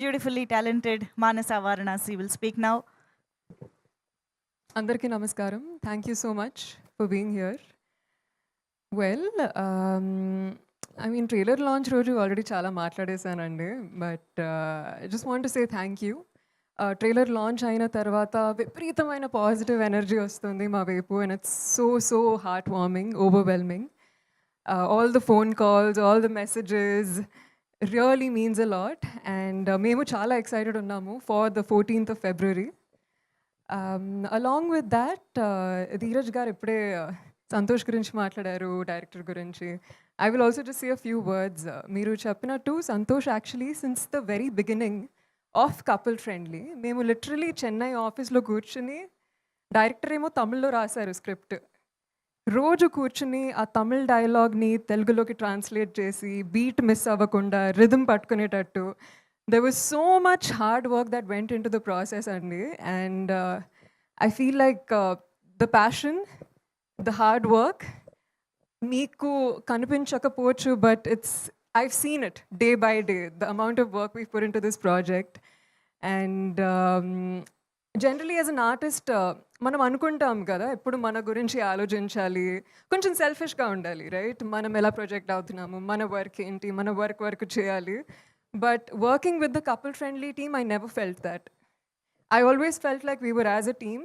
Beautifully talented Manasa Varanasi will speak now. అందరికీ నమస్కారం. Thank you so much for being here. Well, I mean trailer launch రోజు already చాలా మాట్లాడేశానండి. But I just want to say thank you. Trailer launch అయిన తర్వాత విపరీతమైన positive energy వస్తుంది మా వైపు. And it's so heart warming, overwhelming. All the phone calls, all the messages really means a lot. And మేము చాలా ఎక్సైటెడ్ ఉన్నాము for the 14th of February. Along with that, Dheeraj గారు ఇప్పుడే సంతోష్ గురించి మాట్లాడారు, డైరెక్టర్ గురించి. I will also just say a few words. మీరు చెప్పినట్టు Santosh actually since the very beginning of couple friendly మేము లిటరలీ చెన్నై ఆఫీస్లో కూర్చుని, డైరెక్టర్ ఏమో తమిళ్లో రాశారు స్క్రిప్ట్. రోజు కూర్చుని ఆ తమిళ్ డైలాగ్ని తెలుగులోకి ట్రాన్స్లేట్ చేసి బీట్ మిస్ అవ్వకుండా rhythm పట్టుకునేటట్టు there was so much hard work that went into the process అండి. And I feel like the passion, the hard work మీకు కనిపించకపోవచ్చు, but I've seen it day by day, the amount of work we've put into this project. And generally as an artist మనం అనుకుంటాం కదా, ఎప్పుడు మన గురించి ఆలోచించాలి, కొంచెం సెల్ఫిష్గా ఉండాలి, రైట్? మనం ఎలా ప్రొజెక్ట్ అవుతున్నాము, మన వర్క్ ఏంటి, మన వర్క్ చేయాలి. But working with the couple-friendly team, I never felt that. I always felt like we were as a team.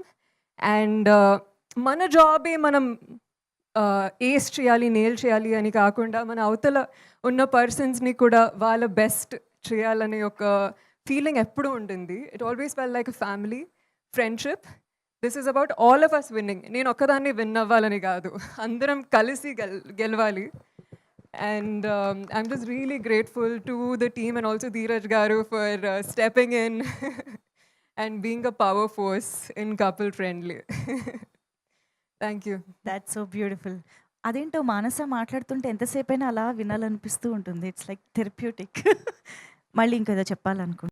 And మన జాబే మనం ఏస్ చేయాలి, నేల్ చేయాలి అని కాకుండా మన అవతల ఉన్న పర్సన్స్ని కూడా వాళ్ళ బెస్ట్ చేయాలనే ఒక ఫీలింగ్ ఎప్పుడూ ఉంటుంది. It always fell like a family friendship. This is about all of us winning. నేను ఒక్కదాన్ని విన్ అవ్వాలని కాదు, అందరం కలిసి గెలవాలి. And I'm just really grateful to the team and also Dheeraj Garu for stepping in and being a power force in couple friendly. Thank you. That's so beautiful. అదేంటో మానస మాట్లాడుతుంటే ఎంతసేపైనా అలా వినాలనిపిస్తూ ఉంటుంది. It's like therapeutic. మళ్ళీ ఇంకేదో చెప్పాలనుకుంటున్నాను.